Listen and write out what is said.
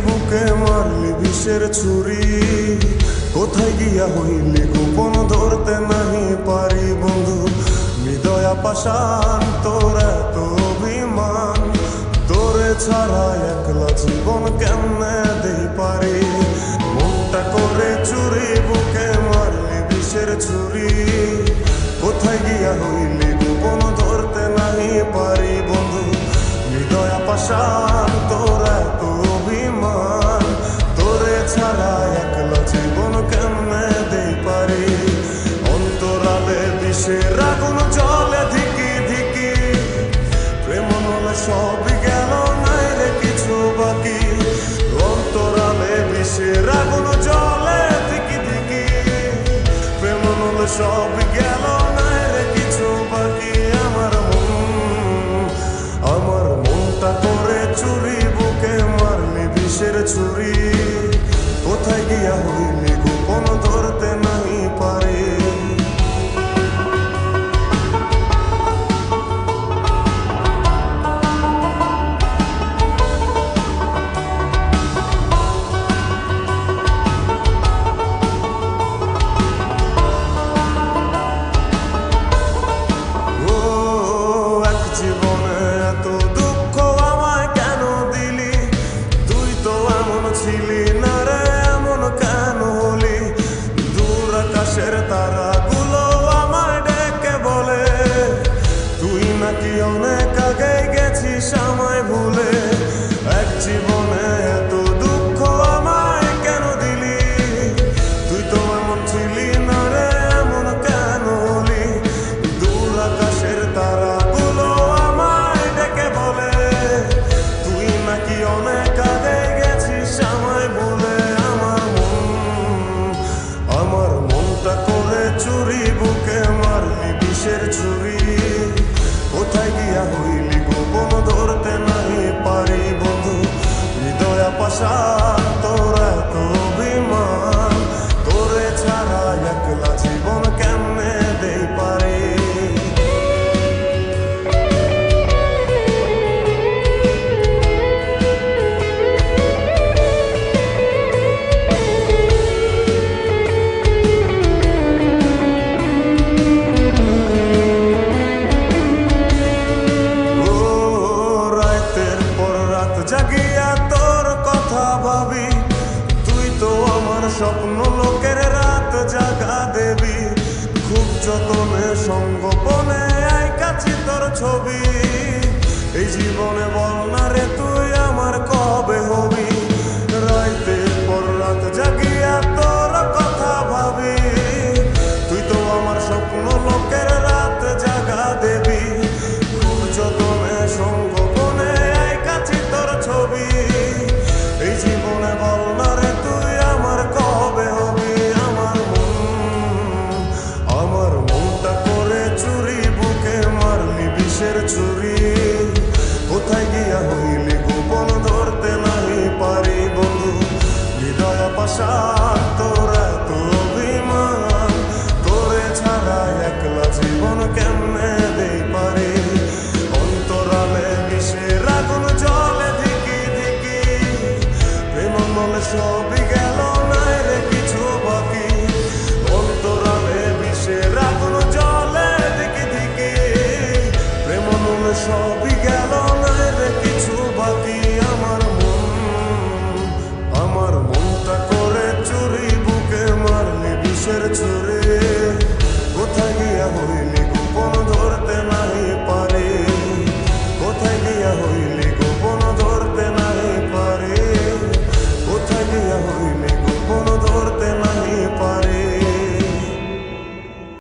বুকে মারলি বিষের ছুরি, কোথায় গিয়া হইলি গোপন ধরতে নাহি পারি বন্ধু। হৃদয়া পাষাণ তোর এত অভিমান, তোরে ছাড়া একলা জীবন কেমনে দেই পারি। মনটা করে চুরি বুকে মারলি বিষের ছুরি, কোথায় গিয়া হইলি গোপন ধরতে নাহি পারি বন্ধু। হৃদয়া পাষাণ তোর এত অভিমান, তোরে ছাড়া একলা জীবন কেমনে দেই পারি। অন্তরালে বিষের আগুন জ্বলে ধিকি ধিকি, প্রেম নলে সবই গেল নাই রে কিছু বাকি। অন্তরালে বিষের আগুন জ্বলে ধিকি ধিকি, প্রেম নলে সবই গেল নাই রে কিছু বাকি। আমার মনটা করে চুরি বুকে মারলি বিষের ছুরি, কোথায় গিয়া হইলি গোপন ধরতে নাহি পারি। তারাগুলো আমায় ডেকে বলে, তুই নাকি অনেক আগে গেছিস আমায় ভুলে। এক জীবনে এত দুঃখ আমায় কেন দিলি, তুই তো এমন ছিলি না রে এমন কেন হলি। দূর আকাশের তারাগুলো আমায় ডেকে বলে, তুই নাকি অনেক আগে গেছিস আমায় ভুলে। আমার মনটা করে চুরি বুকে মারলি বিষের ছুরি, কোথায় গিয়া হইলি গোপন ধরতে নাহি পারি বন্ধু। হৃদয়া পাষাণ তোর এত অভিমান, তোরে ছাড়া একলা জীবন কেমনে দেই পারি। জাগিয়া তোর কথা ভাবি, তুই তো আমার স্বপ্ন লোকের রাত জাগা দেবী। খুব যতনে সঙ্গোপনে আইকাছি তোর ছবি, এই জীবনে বল না রে তুই আমার কবে হবি। রাতের পর রাত জাগিয়া তোর কথা ভাবি, তুই তো আমার স্বপ্ন লোকের রাত জাগা দেবী। খুব যতনে সঙ্গোপনে আইকাছি তোর ছবি, এই জীবনে বল না রে তুই আমার কবে হবি। আমার মনটা করে চুরি বুকে মারলি বিষের ছুরি, কোথায় গিয়া হইলি গোপন ধরতে নাহি পারি বন্ধু। হৃদয়া পাষাণ তোর এত অভিমান, তোরে ছাড়া একলা জীবন কেমনে দেই পারি। অন্তরালে বিষের আগুন জ্বলে ধিকি ধিকি, প্রেম নলে সবই গেল নাই রে কিছু বাকি। অন্তরালে বিষের আগুন জ্বলে ধিকি ধিকি, প্রেম নলে সবই গেল নাই রে কিছু বাকি। আমার মনটা করে চুরি বুকে মারলি বিষের ছুরি।